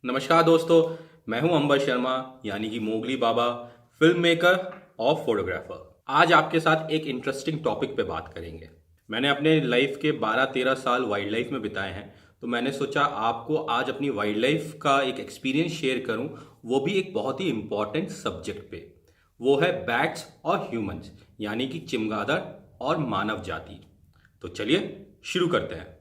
नमस्कार दोस्तों, मैं हूं अंबर शर्मा यानी कि मोगली बाबा, फिल्म मेकर और फोटोग्राफर। आज आपके साथ एक इंटरेस्टिंग टॉपिक पे बात करेंगे। मैंने अपने लाइफ के 12-13 साल वाइल्ड लाइफ में बिताए हैं, तो मैंने सोचा आपको आज अपनी वाइल्ड लाइफ का एक एक्सपीरियंस शेयर करूं, वो भी एक बहुत ही इम्पॉर्टेंट सब्जेक्ट पे। वो है बैट्स और ह्यूमंस यानी कि चमगादड़ और मानव जाति। तो चलिए शुरू करते हैं।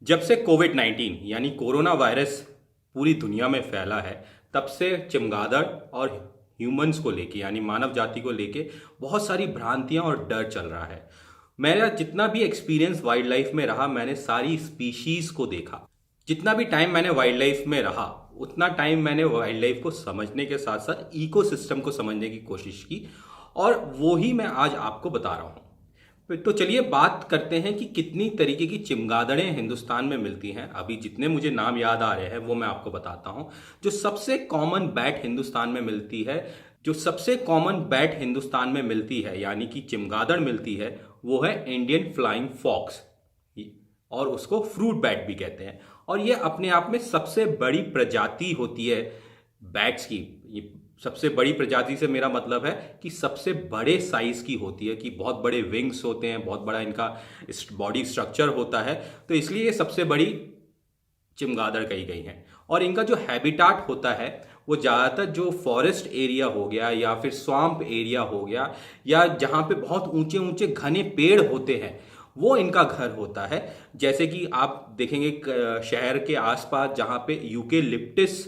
जब से कोविड 19 यानी कोरोना वायरस पूरी दुनिया में फैला है, तब से चमगादड़ और ह्यूमंस को लेके यानी मानव जाति को लेके बहुत सारी भ्रांतियां और डर चल रहा है। मेरा जितना भी एक्सपीरियंस वाइल्ड लाइफ में रहा, मैंने सारी स्पीशीज को देखा। जितना भी टाइम मैंने वाइल्ड लाइफ में रहा, उतना टाइम मैंने वाइल्ड लाइफ को समझने के साथ साथ इकोसिस्टम को समझने की कोशिश की, और वो ही मैं आज आपको बता रहा हूँ। तो चलिए बात करते हैं कि कितनी तरीके की चमगादड़ें हिंदुस्तान में मिलती हैं। अभी जितने मुझे नाम याद आ रहे हैं वो मैं आपको बताता हूं। जो सबसे कॉमन बैट हिंदुस्तान में मिलती है, यानी कि चमगादड़ मिलती है, वो है इंडियन फ्लाइंग फॉक्स, और उसको फ्रूट बैट भी कहते हैं। और ये अपने आप में सबसे बड़ी प्रजाति होती है बैट्स की। ये सबसे बड़ी प्रजाति से मेरा मतलब है कि सबसे बड़े साइज की होती है, कि बहुत बड़े विंग्स होते हैं, बहुत बड़ा इनका बॉडी स्ट्रक्चर होता है, तो इसलिए ये सबसे बड़ी चमगादड़ कही गई है। और इनका जो हैबिटाट होता है वो ज़्यादातर जो फॉरेस्ट एरिया हो गया या फिर स्वाम्प एरिया हो गया, या जहाँ पे बहुत ऊंचे ऊंचे घने पेड़ होते हैं, वो इनका घर होता है। जैसे कि आप देखेंगे शहर के आसपास जहाँ पे यूकेलिप्टिस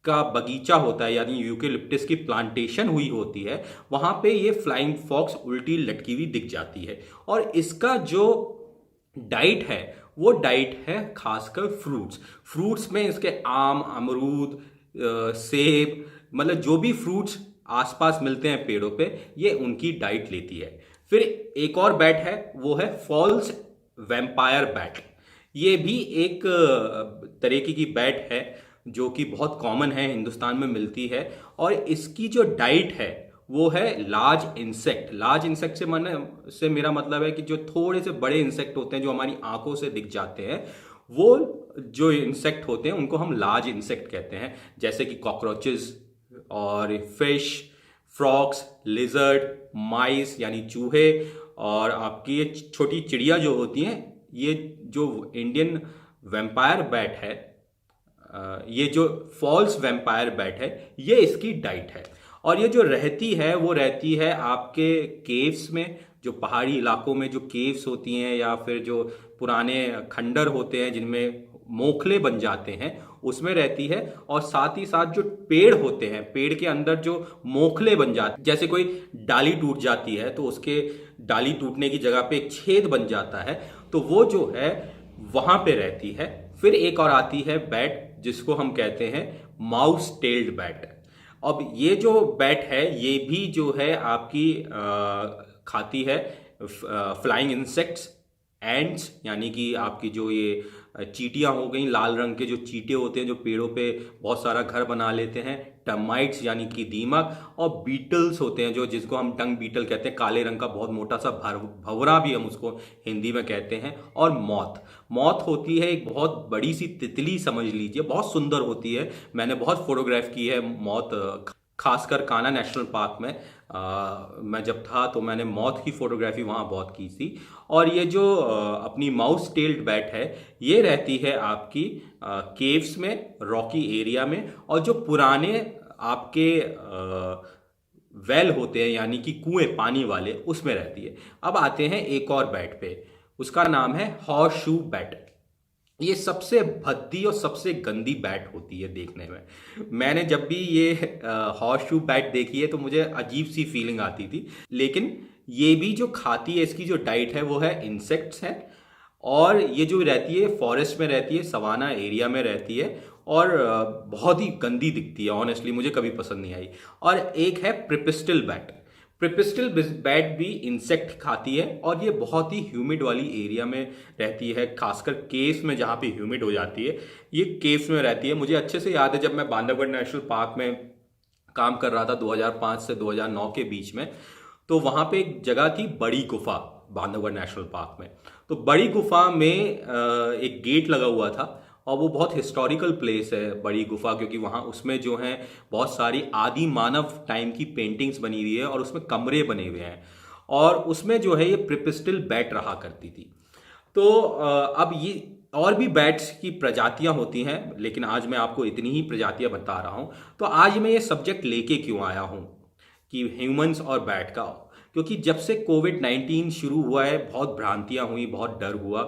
का बगीचा होता है, यानी यूकेलिप्टिस की प्लांटेशन हुई होती है, वहाँ पे ये फ्लाइंग फॉक्स उल्टी लटकी हुई दिख जाती है। और इसका जो डाइट है वो डाइट है खासकर फ्रूट्स में इसके आम, अमरूद, सेब, मतलब जो भी फ्रूट्स आसपास मिलते हैं पेड़ों पे, ये उनकी डाइट लेती है। फिर एक और बैट है, वो है फॉल्स वैम्पायर बैट। ये भी एक तरीके की बैट है जो कि बहुत कॉमन है, हिंदुस्तान में मिलती है। और इसकी जो डाइट है वो है लार्ज इंसेक्ट से मेरा मतलब है कि जो थोड़े से बड़े इंसेक्ट होते हैं जो हमारी आंखों से दिख जाते हैं, वो जो इंसेक्ट होते हैं उनको हम लार्ज इंसेक्ट कहते हैं। जैसे कि कॉकरोचेस और फिश, फ्रॉक्स, लिजर्ड, माइस यानी चूहे, और आपकी ये छोटी चिड़िया जो होती हैं, ये जो इंडियन वैम्पायर बैट है, ये जो फॉल्स वैम्पायर बैट है, ये इसकी डाइट है। और ये जो रहती है वो रहती है आपके केव्स में, जो पहाड़ी इलाकों में जो केव्स होती हैं, या फिर जो पुराने खंडर होते हैं जिनमें मोखले बन जाते हैं, उसमें रहती है। और साथ ही साथ जो पेड़ होते हैं, पेड़ के अंदर जो मोखले बन जाते हैं, जैसे कोई डाली टूट जाती है तो उसके डाली टूटने की जगह पे एक छेद बन जाता है, तो वो जो है वहां पे रहती है। फिर एक और आती है बैट जिसको हम कहते हैं माउस टेल्ड बैट। अब ये जो बैट है ये भी जो है आपकी खाती है फ्लाइंग इंसेक्ट्स, एंड्स, यानी कि आपकी जो ये चींटियां हो गई, लाल रंग के जो चींटे होते हैं जो पेड़ों पे बहुत सारा घर बना लेते हैं, टर्माइट्स यानी कि दीमक, और बीटल्स होते हैं जो जिसको हम डंग बीटल कहते हैं, काले रंग का बहुत मोटा सा भंवरा भी हम उसको हिंदी में कहते हैं। और मौत होती है एक बहुत बड़ी सी तितली, समझ लीजिए, बहुत सुंदर होती है। मैंने बहुत फोटोग्राफ की है मौत, खासकर कान्हा नेशनल पार्क में। मैं जब था तो मैंने मौत की फोटोग्राफी वहाँ बहुत की थी। और ये जो अपनी माउस टेल्ड बैट है, ये रहती है आपकी केव्स में, रॉकी एरिया में, और जो पुराने आपके वेल होते हैं यानी कि कुएं पानी वाले, उसमें रहती है। अब आते हैं एक और बैट पे, उसका नाम है हॉर्स शू बैट। ये सबसे भद्दी और सबसे गंदी बैट होती है देखने में। मैंने जब भी ये हॉर्स शू बैट देखी है तो मुझे अजीब सी फीलिंग आती थी। लेकिन ये भी जो खाती है, इसकी जो डाइट है वो है इंसेक्ट्स है। और ये जो रहती है फॉरेस्ट में रहती है, सवाना एरिया में रहती है, और बहुत ही गंदी दिखती है। ऑनेस्टली मुझे कभी पसंद नहीं आई। और एक है प्रिपिस्टल बैट। प्रिपिस्टल बैट भी इंसेक्ट खाती है, और ये बहुत ही ह्यूमिड वाली एरिया में रहती है, खासकर केव्स में जहाँ पे ह्यूमिड हो जाती है, ये केव्स में रहती है। मुझे अच्छे से याद है जब मैं बांधवगढ़ नेशनल पार्क में काम कर रहा था 2005 से 2009 के बीच में, तो वहाँ पे एक जगह थी बड़ी गुफा बांधवगढ़ नेशनल पार्क में। तो बड़ी गुफा में एक गेट लगा हुआ था और वो बहुत हिस्टोरिकल प्लेस है बड़ी गुफा, क्योंकि वहाँ उसमें जो है बहुत सारी आदि मानव टाइम की पेंटिंग्स बनी हुई है और उसमें कमरे बने हुए हैं और उसमें जो है ये प्रिपिस्टिल बैट रहा करती थी। तो अब ये और भी बैट्स की प्रजातियां होती हैं, लेकिन आज मैं आपको इतनी ही प्रजातियां बता रहा हूं। तो आज मैं ये सब्जेक्ट लेके क्यों आया हूं कि ह्यूमंस और बैट का, क्योंकि जब से कोविड-19 शुरू हुआ है बहुत भ्रांतियां हुई, बहुत डर हुआ,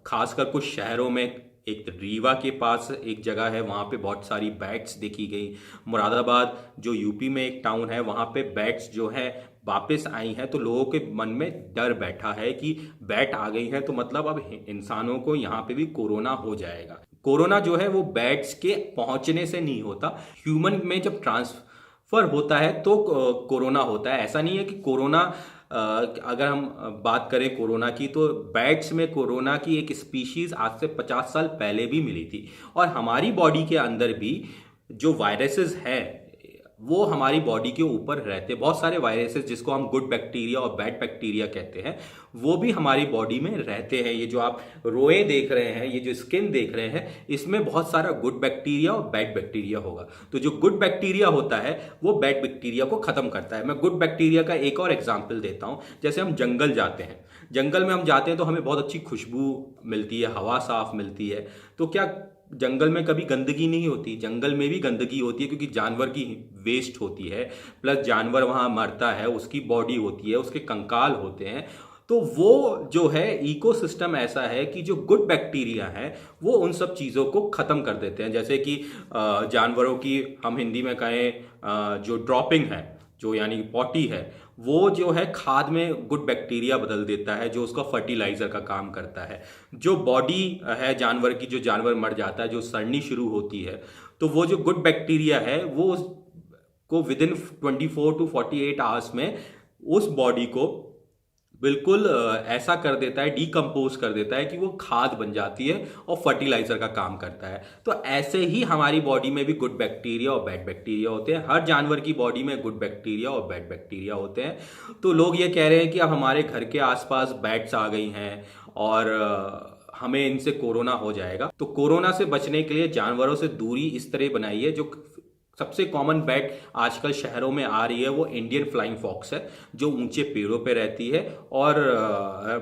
खासकर कुछ शहरों में। एक रीवा के पास एक जगह है, वहाँ पे बहुत सारी बैट्स देखी गई। मुरादाबाद जो यूपी में एक टाउन है, वहाँ पे बैट्स जो है वापस आई हैं, तो लोगों के मन में डर बैठा है कि बैट आ गई है तो मतलब अब इंसानों को यहाँ पे भी कोरोना हो जाएगा। कोरोना जो है वो बैट्स के पहुंचने से नहीं होता, ह्यूमन में जब ट्रांसफर होता है तो कोरोना होता है। ऐसा नहीं है कि कोरोना अगर हम बात करें कोरोना की, तो बैट्स में कोरोना की एक स्पीशीज आज से 50 साल पहले भी मिली थी और हमारी बॉडी के अंदर भी जो वायरसेस हैं वो हमारी बॉडी के ऊपर रहते हैं। बहुत सारे वायरसेस जिसको हम गुड बैक्टीरिया और बैड बैक्टीरिया कहते हैं वो भी हमारी बॉडी में रहते हैं। ये जो आप रोए देख रहे हैं, ये जो स्किन देख रहे हैं, इसमें बहुत सारा गुड बैक्टीरिया और बैड बैक्टीरिया होगा। तो जो गुड बैक्टीरिया होता है वो बैड बैक्टीरिया को खत्म करता है। मैं गुड बैक्टीरिया का एक और एग्जाम्पल देता हूं। जैसे हम जंगल जाते हैं, जंगल में हम जाते हैं तो हमें बहुत अच्छी खुशबू मिलती है, हवा साफ मिलती है। तो क्या जंगल में कभी गंदगी नहीं होती? जंगल में भी गंदगी होती है, क्योंकि जानवर की वेस्ट होती है, प्लस जानवर वहां मरता है, उसकी बॉडी होती है, उसके कंकाल होते हैं। तो वो जो है इकोसिस्टम ऐसा है कि जो गुड बैक्टीरिया है वो उन सब चीज़ों को ख़त्म कर देते हैं। जैसे कि जानवरों की हम हिंदी में कहें जो ड्रॉपिंग है, जो यानी पॉटी है, वो जो है खाद में गुड बैक्टीरिया बदल देता है, जो उसका फर्टिलाइजर का काम करता है। जो बॉडी है जानवर की, जो जानवर मर जाता है, जो सड़नी शुरू होती है, तो वो जो गुड बैक्टीरिया है वो को विदिन 24 टू 48 आवर्स में उस बॉडी को बिल्कुल ऐसा कर देता है, डीकम्पोज कर देता है कि वो खाद बन जाती है और फर्टिलाइजर का काम करता है। तो ऐसे ही हमारी बॉडी में भी गुड बैक्टीरिया और बैड बैक्टीरिया होते हैं। हर जानवर की बॉडी में गुड बैक्टीरिया और बैड बैक्टीरिया होते हैं। तो लोग ये कह रहे हैं कि अब हमारे घर के आसपास बैट्स आ गई हैं और हमें इनसे कोरोना हो जाएगा। तो कोरोना से बचने के लिए जानवरों से दूरी इस तरह बनाइए। जो सबसे कॉमन बैट आजकल शहरों में आ रही है वो इंडियन फ्लाइंग फॉक्स है, जो ऊंचे पेड़ों पे रहती है और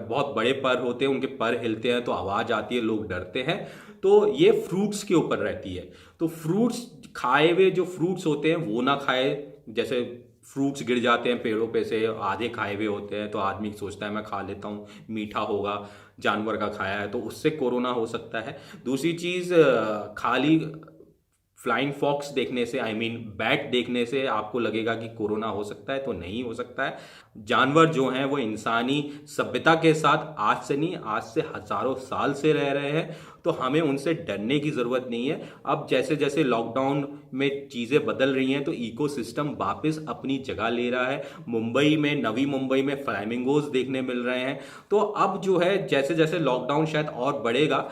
बहुत बड़े पर होते हैं, उनके पर हिलते हैं तो आवाज़ आती है, लोग डरते हैं। तो ये फ्रूट्स के ऊपर रहती है। तो फ्रूट्स खाए हुए जो फ्रूट्स होते हैं वो ना खाए। जैसे फ्रूट्स गिर जाते हैं पेड़ों पे से, आधे खाए हुए होते हैं, तो आदमी सोचता है मैं खा लेता हूँ, मीठा होगा, जानवर का खाया है, तो उससे कोरोना हो सकता है। दूसरी चीज़, खाली फ्लाइंग फॉक्स देखने से, आई मीन बैट देखने से आपको लगेगा कि कोरोना हो सकता है, तो नहीं हो सकता है। जानवर जो हैं वो इंसानी सभ्यता के साथ आज से नहीं, आज से हजारों साल से रह रहे हैं, तो हमें उनसे डरने की ज़रूरत नहीं है। अब जैसे जैसे लॉकडाउन में चीज़ें बदल रही हैं तो इकोसिस्टम वापस अपनी जगह ले रहा है। मुंबई में, नवी मुंबई में फ्लैमिंगोज देखने मिल रहे हैं। तो अब जो है जैसे जैसे लॉकडाउन शायद और बढ़ेगा,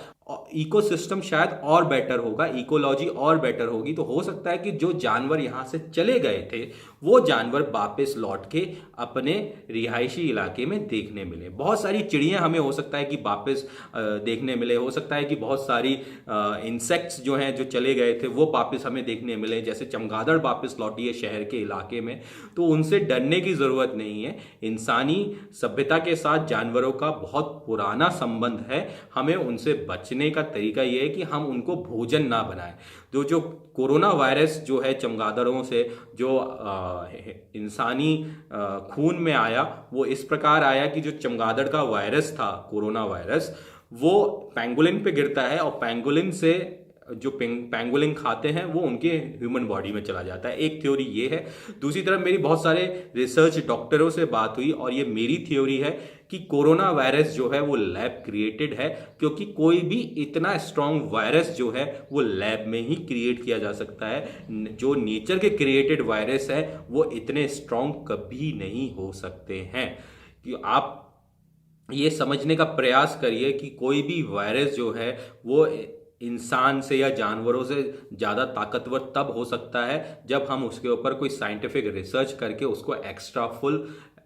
इकोसिस्टम शायद और बेटर होगा, इकोलॉजी और बेटर होगी। तो हो सकता है कि जो जानवर यहाँ से चले गए थे वो जानवर वापस लौट के अपने रिहायशी इलाके में देखने मिले। बहुत सारी चिड़ियाँ हमें हो सकता है कि वापस देखने मिले। हो सकता है कि बहुत सारी इंसेक्ट्स जो हैं, जो चले गए थे, वो वापस हमें देखने मिले। जैसे चमगादड़ वापस लौटी है शहर के इलाके में। तो उनसे डरने की ज़रूरत नहीं है। इंसानी सभ्यता के साथ जानवरों का बहुत पुराना संबंध है। हमें उनसे बचने का तरीका ये है कि हम उनको भोजन ना बनाएं। जो कोरोना वायरस जो है चमगादड़ों से जो इंसानी खून में आया, वो इस प्रकार आया कि जो चमगादड़ का वायरस था, कोरोना वायरस, वो पेंगोलिन पे गिरता है और पेंगोलिन से जो पेंगोलिन खाते हैं वो उनके ह्यूमन बॉडी में चला जाता है। एक थ्योरी ये है। दूसरी तरफ मेरी बहुत सारे रिसर्च डॉक्टरों से बात हुई और ये मेरी थ्योरी है कि कोरोना वायरस जो है वो लैब क्रिएटेड है, क्योंकि कोई भी इतना स्ट्रॉन्ग वायरस जो है वो लैब में ही क्रिएट किया जा सकता है। जो नेचर के क्रिएटेड वायरस है वो इतने स्ट्रॉन्ग कभी नहीं हो सकते हैं। कि आप ये समझने का प्रयास करिए कि कोई भी वायरस जो है वो इंसान से या जानवरों से ज़्यादा ताकतवर तब हो सकता है जब हम उसके ऊपर कोई साइंटिफिक रिसर्च करके उसको एक्स्ट्रा फुल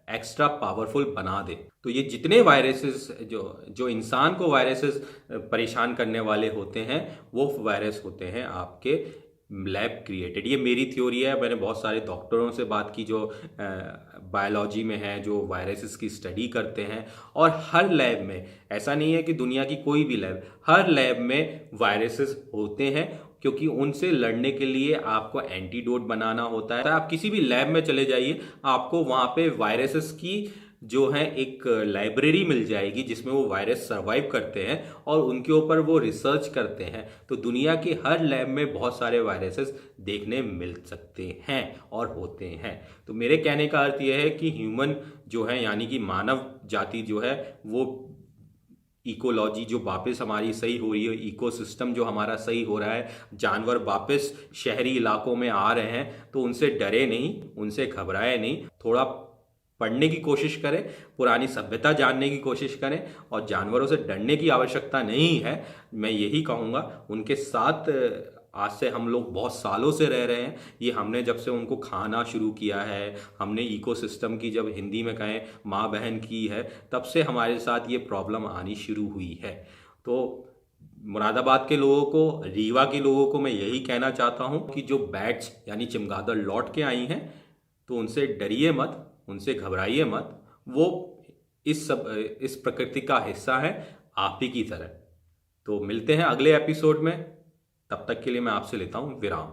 एक्स्ट्रा पावरफुल बना दे। तो ये जितने वायरसेस जो जो इंसान को वायरसेस परेशान करने वाले होते हैं, वो वायरस होते हैं आपके लैब क्रिएटेड। ये मेरी थ्योरी है। मैंने बहुत सारे डॉक्टरों से बात की जो बायोलॉजी में है, जो वायरसेस की स्टडी करते हैं, और हर लैब में, ऐसा नहीं है कि दुनिया की कोई भी लैब, हर लैब में वायरसेस होते हैं, क्योंकि उनसे लड़ने के लिए आपको एंटीडोट बनाना होता है। आप किसी भी लैब में चले जाइए, आपको वहाँ पे वायरसेस की जो है एक लाइब्रेरी मिल जाएगी जिसमें वो वायरस सरवाइव करते हैं और उनके ऊपर वो रिसर्च करते हैं। तो दुनिया की हर लैब में बहुत सारे वायरसेस देखने मिल सकते हैं और होते हैं। तो मेरे कहने का अर्थ यह है कि ह्यूमन जो है, यानी कि मानव जाति जो है, वो इकोलॉजी जो वापस हमारी सही हो रही है, इकोसिस्टम जो हमारा सही हो रहा है, जानवर वापस शहरी इलाकों में आ रहे हैं, तो उनसे डरे नहीं, उनसे घबराए नहीं, थोड़ा पढ़ने की कोशिश करें, पुरानी सभ्यता जानने की कोशिश करें, और जानवरों से डरने की आवश्यकता नहीं है। मैं यही कहूँगा, उनके साथ आज से हम लोग बहुत सालों से रह रहे हैं। ये हमने जब से उनको खाना शुरू किया है, हमने इकोसिस्टम की, जब हिंदी में कहें माँ बहन की है, तब से हमारे साथ ये प्रॉब्लम आनी शुरू हुई है। तो मुरादाबाद के लोगों को, रीवा के लोगों को मैं यही कहना चाहता हूँ कि जो बैट्स यानी चमगादड़ लौट के आई हैं, तो उनसे डरिए मत, उनसे घबराइए मत। वो इस प्रकृति का हिस्सा है, आप ही की तरह। तो मिलते हैं अगले एपिसोड में। तब तक के लिए मैं आपसे लेता हूँ विराम।